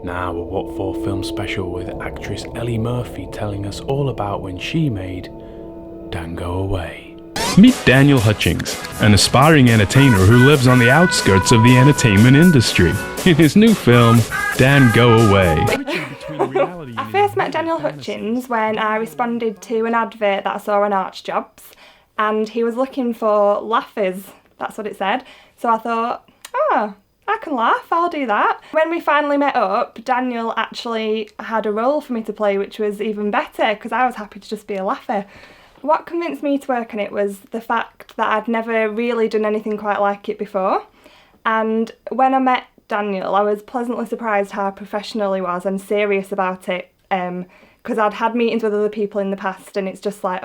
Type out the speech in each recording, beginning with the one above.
Now a What For film special with actress Ellie Murphy telling us all about when she made Django Away. Meet Daniel Hutchings, an aspiring entertainer who lives on the outskirts of the entertainment industry. In his new film, Django Away. I first met Daniel Hutchings when I responded to an advert that I saw on Arch Jobs, and he was looking for laughers, that's what it said. So I thought, I can laugh, I'll do that. When we finally met up, Daniel actually had a role for me to play, which was even better because I was happy to just be a laugher. What convinced me to work on it was the fact that I'd never really done anything quite like it before. And when I met Daniel, I was pleasantly surprised how professional he was and serious about it, because I'd had meetings with other people in the past and it's just like,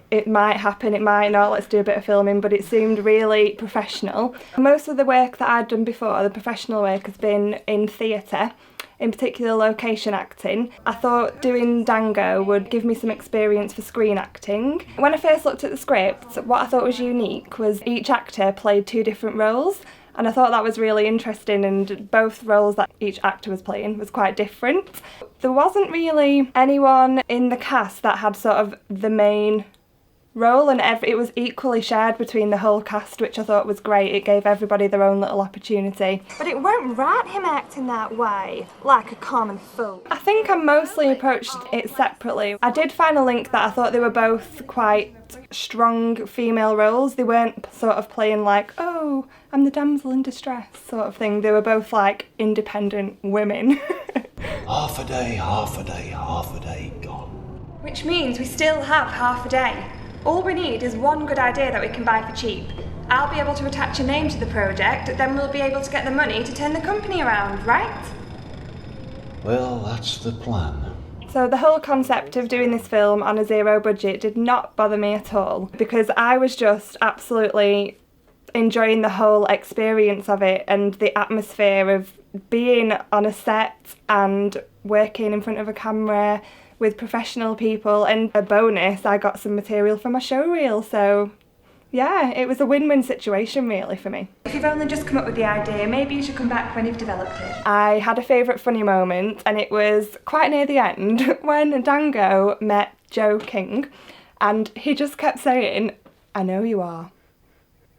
it might happen, it might not, let's do a bit of filming, but it seemed really professional. Most of the work that I'd done before, the professional work, has been in theatre, in particular location acting. I thought doing Django would give me some experience for screen acting. When I first looked at the script, what I thought was unique was each actor played two different roles, and I thought that was really interesting, and both roles that each actor was playing was quite different. There wasn't really anyone in the cast that had sort of the main role, and it was equally shared between the whole cast, which I thought was great. It gave everybody their own little opportunity. But it weren't right him acting that way, like a common folk. I think I mostly approached it separately. I did find a link that I thought they were both quite strong female roles. They weren't sort of playing like, oh, I'm the damsel in distress sort of thing. They were both like independent women. Half a day, half a day, half a day gone. Which means we still have half a day. All we need is one good idea that we can buy for cheap. I'll be able to attach a name to the project, then we'll be able to get the money to turn the company around, right? Well, that's the plan. So the whole concept of doing this film on a zero budget did not bother me at all, because I was just absolutely enjoying the whole experience of it and the atmosphere of being on a set and working in front of a camera with professional people, and a bonus, I got some material for my show reel, so yeah, it was a win-win situation really for me. If you've only just come up with the idea, maybe you should come back when you've developed it. I had a favourite funny moment, and it was quite near the end when Django met Joe King, and he just kept saying, "I know you are,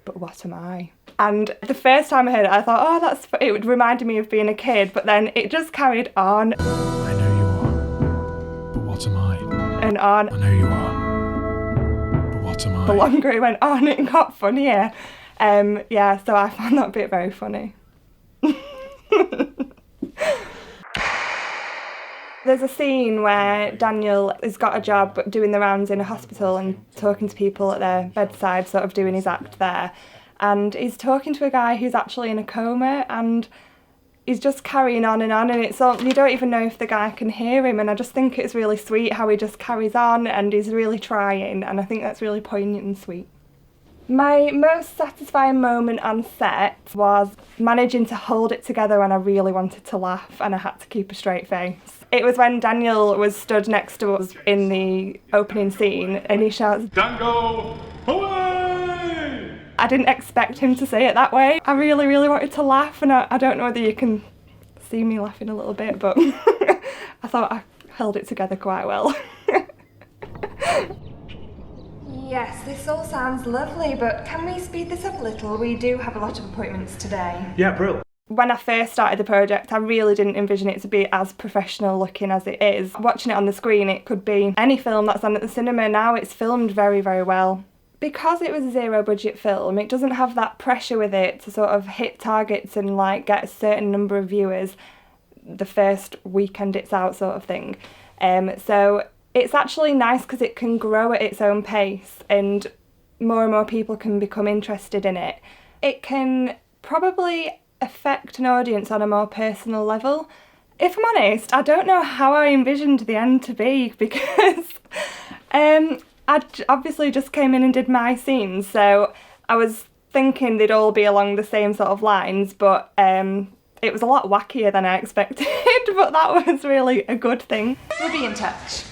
but what am I?" And the first time I heard it, I thought, it reminded me of being a kid, but then it just carried on. I know you are, but what am I? And on. I know you are, but what am I? The longer it went on, it got funnier. So I found that bit very funny. There's a scene where Daniel has got a job doing the rounds in a hospital and talking to people at their bedside, sort of doing his act there. And he's talking to a guy who's actually in a coma, and he's just carrying on, and it's all, you don't even know if the guy can hear him, and I just think it's really sweet how he just carries on and he's really trying, and I think that's really poignant and sweet. My most satisfying moment on set was managing to hold it together when I really wanted to laugh and I had to keep a straight face. It was when Daniel was stood next to us in the opening scene and he shouts, "Django away!" I didn't expect him to say it that way. I really, really wanted to laugh, and I don't know whether you can see me laughing a little bit, but I thought I held it together quite well. Yes, this all sounds lovely, but can we speed this up a little? We do have a lot of appointments today. Yeah, brilliant. When I first started the project, I really didn't envision it to be as professional looking as it is. Watching it on the screen, it could be any film that's on at the cinema. Now it's filmed very, very well. Because it was a zero budget film, it doesn't have that pressure with it to sort of hit targets and like get a certain number of viewers the first weekend it's out sort of thing. So it's actually nice because it can grow at its own pace and more people can become interested in it. It can probably affect an audience on a more personal level. If I'm honest, I don't know how I envisioned the end to be, because I obviously just came in and did my scenes, so I was thinking they'd all be along the same sort of lines, but it was a lot wackier than I expected, but that was really a good thing. We'll be in touch.